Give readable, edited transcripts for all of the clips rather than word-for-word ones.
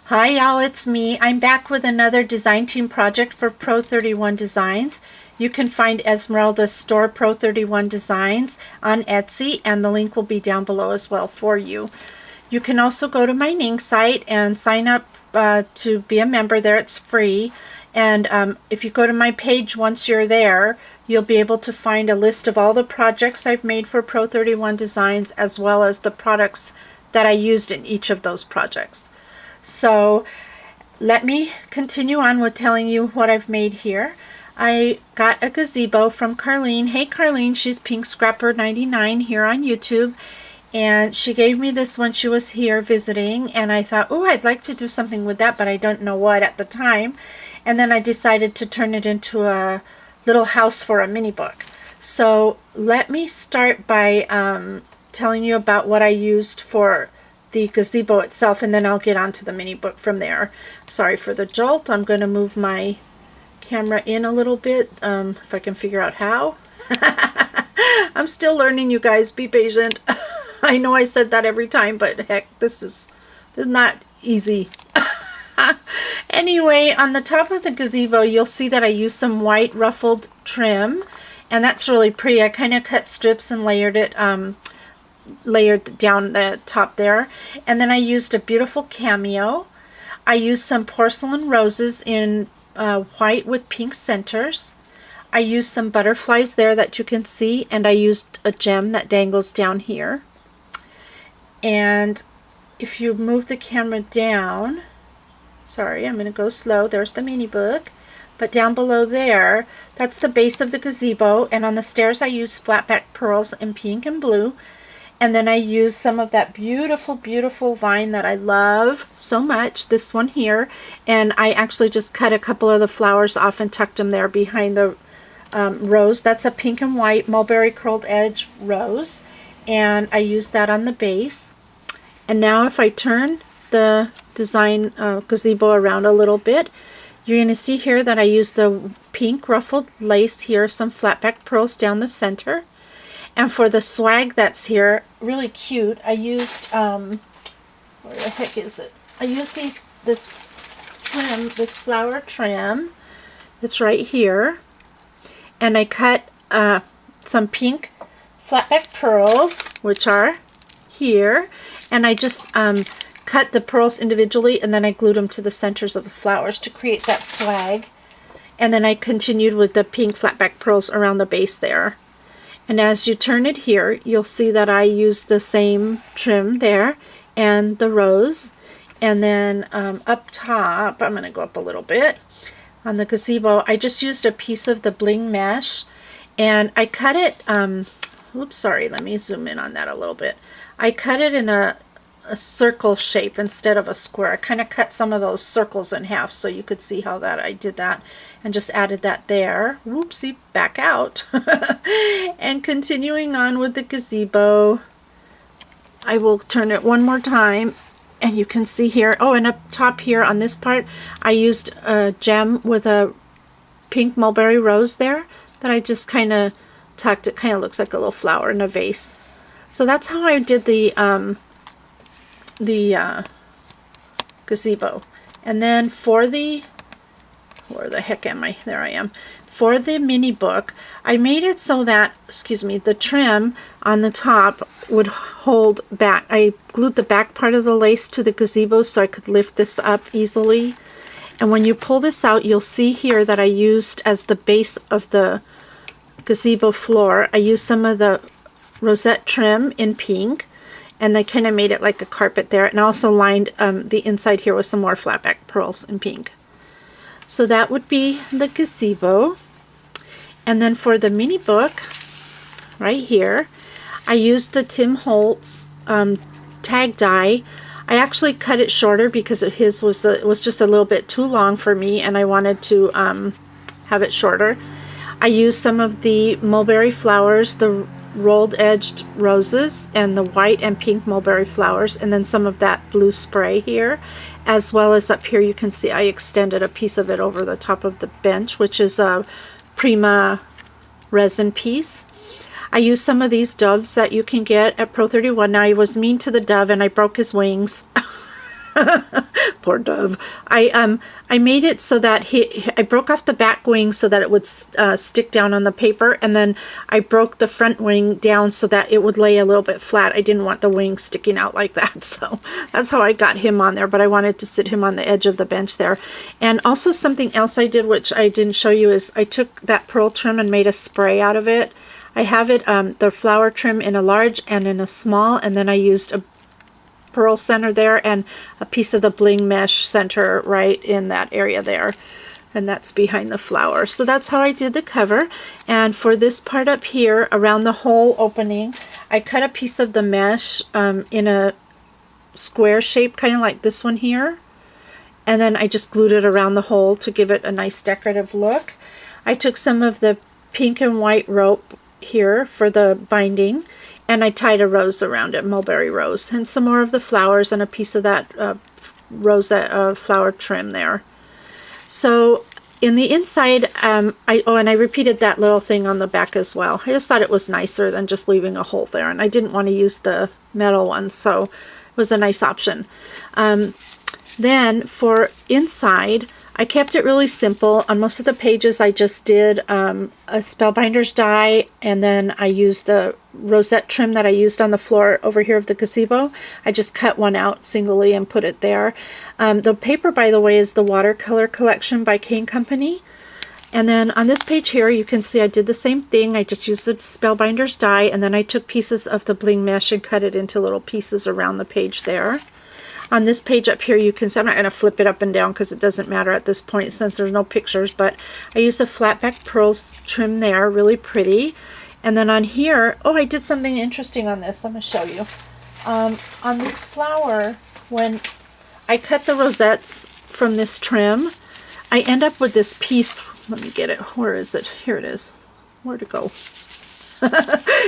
Hi y'all, it's me. I'm back with another design team project for Pro 31 Designs. You can find Esmeralda's store Pro 31 Designs on Etsy, and the link will be down below as well for you. You can also go to my Ning site and sign up to be a member there. It's free. And if you go to my page once you're there, you'll be able to find a list of all the projects I've made for Pro 31 Designs, as well as the products that I used in each of those projects. So let me continue on with telling you what I've made here. I got a gazebo from Carlene. Hey Carlene, she's Pink Scrapper 99 here on YouTube. And she gave me this when she was here visiting. And I thought, oh, I'd like to do something with that, but I don't know what at the time. And then I decided to turn it into a little house for a mini book. So let me start by telling you about what I used for the gazebo itself, and then I'll get on to the mini book from there. Sorry for the jolt. I'm going to move my camera in a little bit, if I can figure out how. I'm still learning, you guys. Be patient. I know I said that every time, but heck, this is not easy. Anyway, on the top of the gazebo, you'll see that I used some white ruffled trim, and that's really pretty. I kind of cut strips and layered it layered down the top there. And then I used a beautiful cameo. I used some porcelain roses in white with pink centers. I used some butterflies there that you can see, and I used a gem that dangles down here. And if you move the camera down, sorry, I'm going to go slow. There's the mini book. But down below there, that's the base of the gazebo, and on the stairs I used flat back pearls in pink and blue. And then I used some of that beautiful, beautiful vine that I love so much, this one here. And I actually just cut a couple of the flowers off and tucked them there behind the rose. That's a pink and white mulberry curled edge rose. And I used that on the base. And now if I turn the design gazebo around a little bit, you're going to see here that I used the pink ruffled lace here, some flat back pearls down the center. And for the swag that's here, really cute, I used, where the heck is it? I used this trim, this flower trim. It's right here. And I cut some pink flatback pearls, which are here. And I just cut the pearls individually, and then I glued them to the centers of the flowers to create that swag. And then I continued with the pink flatback pearls around the base there. And as you turn it here, you'll see that I used the same trim there and the rose. And then up top, I'm going to go up a little bit, on the gazebo, I just used a piece of the bling mesh. And I cut it, oops, sorry, let me zoom in on that a little bit. I cut it in a circle shape instead of a square. I kind of cut some of those circles in half so you could see how that I did that, and just added that there. Whoopsie, back out. And continuing on with the gazebo, I will turn it one more time, and you can see here, oh, and up top here on this part, I used a gem with a pink mulberry rose there that I just kind of tucked. It kind of looks like a little flower in a vase. So that's how I did the gazebo. And then for the, where the heck am I? There I am. For the mini book, I made it so that, excuse me, the trim on the top would hold back. I glued the back part of the lace to the gazebo so I could lift this up easily. And when you pull this out, you'll see here that I used, as the base of the gazebo floor, I used some of the rosette trim in pink, and they kind of made it like a carpet there. And I also lined the inside here with some more flatback pearls in pink. So that would be the gazebo. And then for the mini book, right here, I used the Tim Holtz tag die. I actually cut it shorter because his was it was just a little bit too long for me, and I wanted to have it shorter. I used some of the mulberry flowers, the rolled edged roses, and the white and pink mulberry flowers, and then some of that blue spray here, as well as up here you can see I extended a piece of it over the top of the bench, which is a Prima resin piece. I used some of these doves that you can get at Pro 31. Now, I was mean to the dove and I broke his wings. Poor dove. I made it so that I broke off the back wing so that it would stick down on the paper, and then I broke the front wing down so that it would lay a little bit flat. I didn't want the wing sticking out like that, so that's how I got him on there, but I wanted to sit him on the edge of the bench there. And also something else I did, which I didn't show you, is I took that pearl trim and made a spray out of it. I have it, the flower trim in a large and in a small, and then I used a pearl center there and a piece of the bling mesh center right in that area there, and that's behind the flower. So that's how I did the cover. And for this part up here around the hole opening, I cut a piece of the mesh in a square shape, kind of like this one here, and then I just glued it around the hole to give it a nice decorative look. I took some of the pink and white rope here for the binding, and I tied a rose around it, mulberry rose, and some more of the flowers and a piece of that rosette flower trim there. So in the inside, and I repeated that little thing on the back as well. I just thought it was nicer than just leaving a hole there, and I didn't want to use the metal one, so it was a nice option. Then for inside, I kept it really simple. On most of the pages I just did a spellbinder's die, and then I used the rosette trim that I used on the floor over here of the gazebo. I just cut one out singly and put it there. The paper, by the way, is the Watercolor Collection by Kane Company. And then on this page here, you can see I did the same thing. I just used the spellbinder's die, and then I took pieces of the bling mesh and cut it into little pieces around the page there. On this page up here, you can see, I'm not going to flip it up and down because it doesn't matter at this point since there's no pictures, but I used a flat back pearls trim there, really pretty. And then on here, oh, I did something interesting on this. I'm going to show you. On this flower, when I cut the rosettes from this trim, I end up with this piece. Let me get it. Where is it? Here it is. Where'd it go?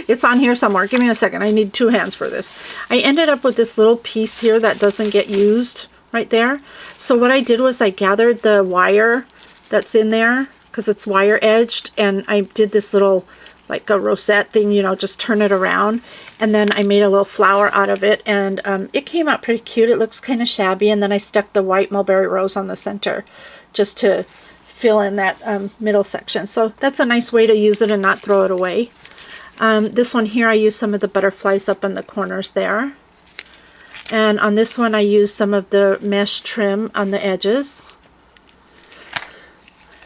It's on here somewhere. Give me a second. I need two hands for this. I ended up with this little piece here that doesn't get used right there. So what I did was I gathered the wire that's in there because it's wire edged, and I did this little like a rosette thing, you know, just turn it around, and then I made a little flower out of it, and it came out pretty cute. It looks kind of shabby, and then I stuck the white mulberry rose on the center just to fill in that middle section. So that's a nice way to use it and not throw it away. This one here, I used some of the butterflies up in the corners there. And on this one, I used some of the mesh trim on the edges.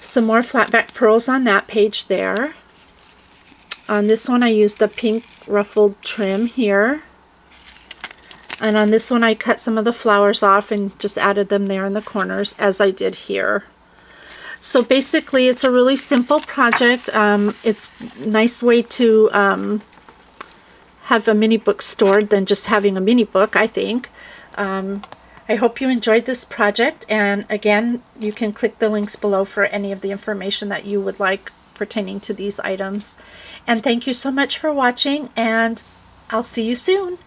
Some more flat back pearls on that page there. On this one, I used the pink ruffled trim here. And on this one, I cut some of the flowers off and just added them there in the corners, as I did here. So basically, it's a really simple project. It's a nice way to have a mini book stored than just having a mini book, I think. I hope you enjoyed this project, and again, you can click the links below for any of the information that you would like pertaining to these items. And thank you so much for watching, and I'll see you soon.